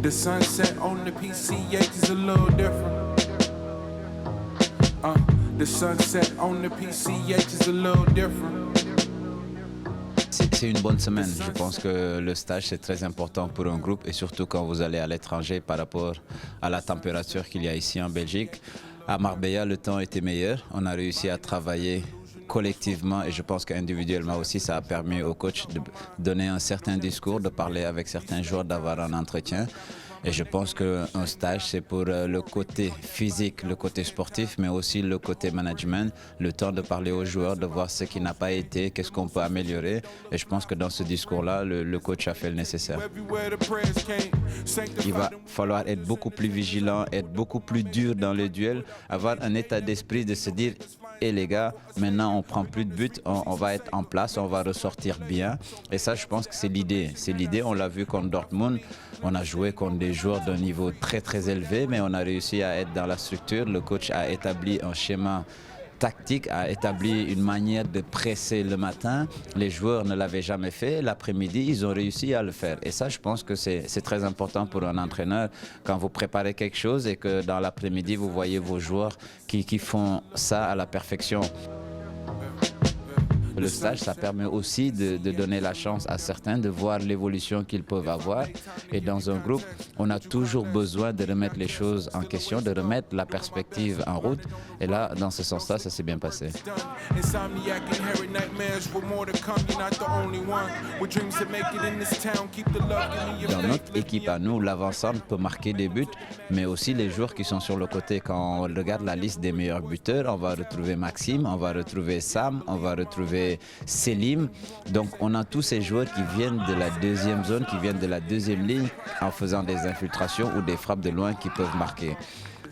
The sunset on the PCH is a little different. The sunset on the PCH is a little different. C'est une bonne semaine. Je pense que le stage, c'est très important pour un groupe et surtout quand vous allez à l'étranger par rapport à la température qu'il y a ici en Belgique. À Marbella, le temps était meilleur. On a réussi à travailler collectivement et je pense qu'individuellement aussi, ça a permis au coach de donner un certain discours, de parler avec certains joueurs, d'avoir un entretien. Et je pense qu'un stage, c'est pour le côté physique, le côté sportif, mais aussi le côté management, le temps de parler aux joueurs, de voir ce qui n'a pas été, qu'est-ce qu'on peut améliorer. Et je pense que dans ce discours-là, le coach a fait le nécessaire. Il va falloir être beaucoup plus vigilant, être beaucoup plus dur dans les duels, avoir un état d'esprit de se dire et les gars, maintenant on prend plus de buts, on va être en place, on va ressortir bien. Et ça, je pense que c'est l'idée. C'est l'idée, on l'a vu contre Dortmund, on a joué contre des joueurs d'un niveau très très élevé, mais on a réussi à être dans la structure. Le coach a établi un schéma tactique, a établi une manière de presser le matin. Les joueurs ne l'avaient jamais fait. L'après-midi, ils ont réussi à le faire. Et ça, je pense que c'est très important pour un entraîneur quand vous préparez quelque chose et que dans l'après-midi, vous voyez vos joueurs qui font ça à la perfection. Le stage, ça permet aussi de donner la chance à certains de voir l'évolution qu'ils peuvent avoir. Et dans un groupe, on a toujours besoin de remettre les choses en question, de remettre la perspective en route. Et là, dans ce sens-là, ça s'est bien passé. Dans notre équipe à nous, l'avant-centre peut marquer des buts, mais aussi les joueurs qui sont sur le côté. Quand on regarde la liste des meilleurs buteurs, on va retrouver Maxime, on va retrouver Sam, on va retrouver Selim. Donc on a tous ces joueurs qui viennent de la deuxième zone, qui viennent de la deuxième ligne en faisant des infiltrations ou des frappes de loin qui peuvent marquer.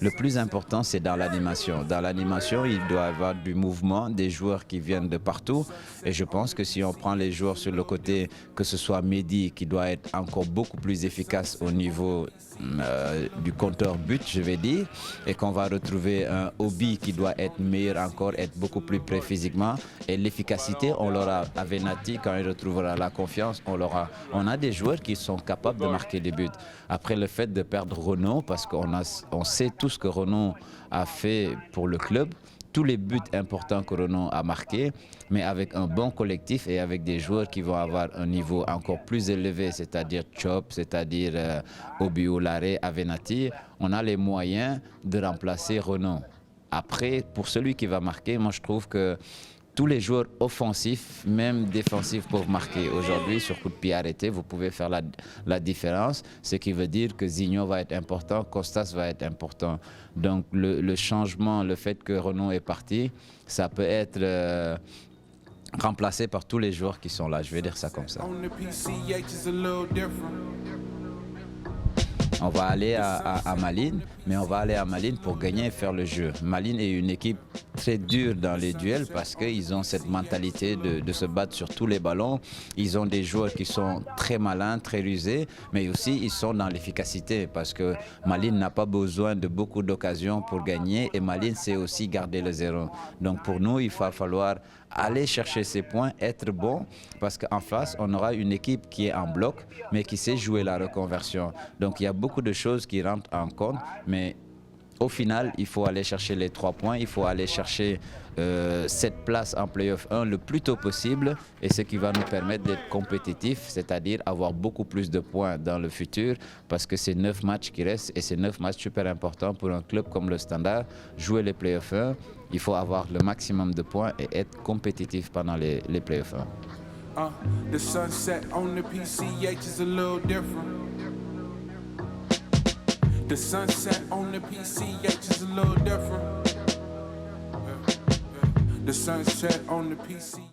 Le plus important, c'est dans l'animation. Dans l'animation, il doit y avoir du mouvement, des joueurs qui viennent de partout. Et je pense que si on prend les joueurs sur le côté, que ce soit Mehdi, qui doit être encore beaucoup plus efficace au niveau du compteur but, je vais dire, et qu'on va retrouver un Obi qui doit être meilleur encore, être beaucoup plus prêt physiquement. Et l'efficacité, on l'aura à Venati, quand il retrouvera la confiance, on l'aura. On a des joueurs qui sont capables de marquer des buts. Après le fait de perdre Renaud, parce qu'on sait tout ce que Renaud a fait pour le club, tous les buts importants que Renaud a marqués, mais avec un bon collectif et avec des joueurs qui vont avoir un niveau encore plus élevé, c'est-à-dire Chop, c'est-à-dire Obiolare, Avenatti, on a les moyens de remplacer Renaud. Après, pour celui qui va marquer, moi je trouve que tous les joueurs offensifs, même défensifs, peuvent marquer. Aujourd'hui, sur coup de pied arrêté, vous pouvez faire la différence, ce qui veut dire que Zigno va être important, Costas va être important. Donc le changement, le fait que Renaud est parti, ça peut être remplacé par tous les joueurs qui sont là. Je vais dire ça comme ça. On va aller à Malines, mais on va aller à Malines pour gagner et faire le jeu. Malines est une équipe très dure dans les duels parce qu'ils ont cette mentalité de se battre sur tous les ballons. Ils ont des joueurs qui sont très malins, très rusés, mais aussi ils sont dans l'efficacité parce que Malines n'a pas besoin de beaucoup d'occasions pour gagner et Malines sait aussi garder le zéro. Donc pour nous, il va falloir aller chercher ces points, être bon, parce qu'en face, on aura une équipe qui est en bloc, mais qui sait jouer la reconversion. Donc il y a beaucoup de choses qui rentrent en compte, mais au final, il faut aller chercher les 3 points, il faut aller chercher cette place en Playoff 1 le plus tôt possible, et ce qui va nous permettre d'être compétitifs, c'est-à-dire avoir beaucoup plus de points dans le futur, parce que c'est 9 matchs qui restent, et c'est 9 matchs super importants pour un club comme le Standard. Jouer les Playoff 1, il faut avoir le maximum de points et être compétitif pendant les Playoff 1. The sunset on the PCH is a little different. The sunset on the PCH is a little different. The sunset on the PC.